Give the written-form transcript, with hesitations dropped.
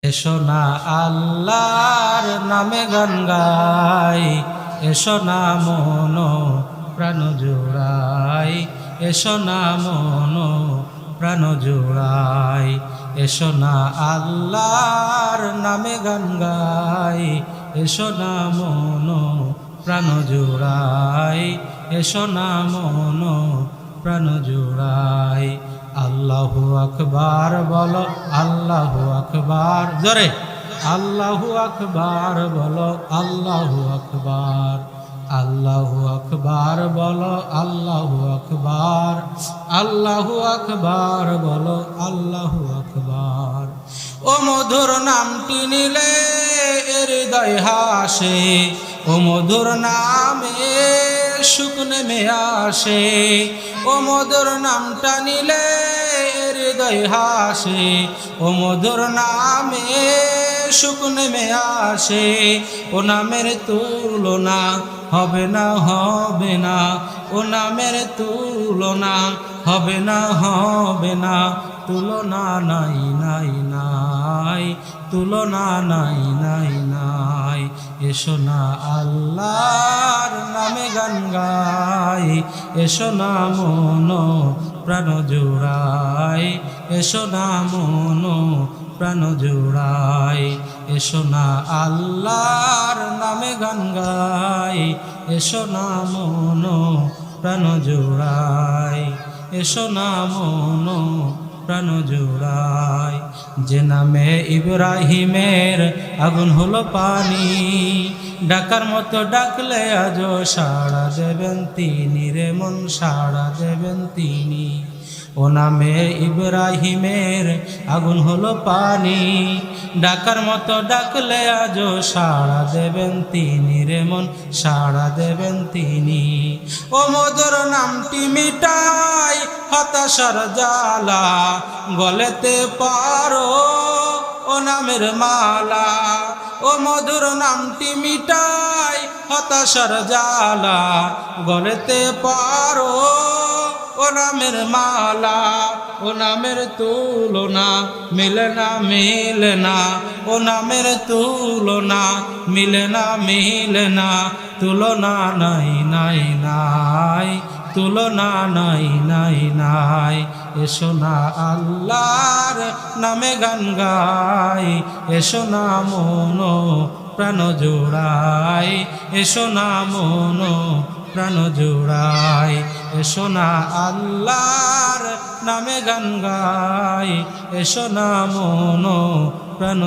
এসো না আল্লাহর নামে গান গাই, এসো না মন প্রাণ জোড়াই, এসো না মন প্রাণ জোড়াই। এসো না আল্লাহর নামে গান গাই, এসো না মন প্রাণ জোড়াই, এসো না মন প্রাণ জোড়াই। আল্লাহু আকবার বলো, আল্লাহু আকবার, জোরে আল্লাহু আকবার বলো, আল্লাহু আকবার, আল্লাহু আকবার বলো, আল্লাহু আকবার, আল্লাহু আকবার বলো, আল্লাহু আকবার। ও মধুর নামটি নিলে হৃদয় হাসে, ও মধুর নামে সুখ নেমে আসে, ও মধুর নামটা নিলে হৃদয় হাসে, ও মধুর নামে সুখ নেমে আসে। ও নামের তুলনা হবে না, হবে না, ও নামের তুলনা হবে না, হবে না, তুলনা নাই নাই নাই, তুলনা নাই নাই নাই। এসো না আল্লাহর নামে গান গাই, এসো না মন প্রাণ জোড়াই, এসো না মন প্রাণ জোড়াই। এসো না আল্লাহর নামে গান গাই, এসো না মন প্রাণ জোড়াই, এসো না মন প্রাণ জোড়াই। যে নামে ইব্রাহিমের আগুন হলো পানি, ডাকার মতো ডাকলে আজও সাড়া দেবেন তিনি রে মন, সাড়া দেবেন তিনি। ও নামে ইব্রাহিমের আগুন হলো পানি, ডাকার মতো ডাকলে আজও সাড়া দেবেন তিনি রে মন, সাড়া দেবেন তিনি। ও মধুর নামটি মিটাই হতাশার জ্বালা, গলেতে পারো ও নামের মালা। ও মধুর নামটি মিটাই হতাশার জ্বালা, গলেতে পারো ও নামের মালা। ও নামের তুলনা মিলে না, মিলে না, ও নামের তুলনা মিলে না, মিলে না, তুলনা নাই নাই নাই, তুলনা নাই নাই নাই। এসো না আল্লাহর নামে গান গাই, এসো না মন প্রাণ জোড়াই, এসো না মন প্রাণ জোড়াই। এসো না আল্লাহর নামে গান গাই, এসো না মন প্রাণ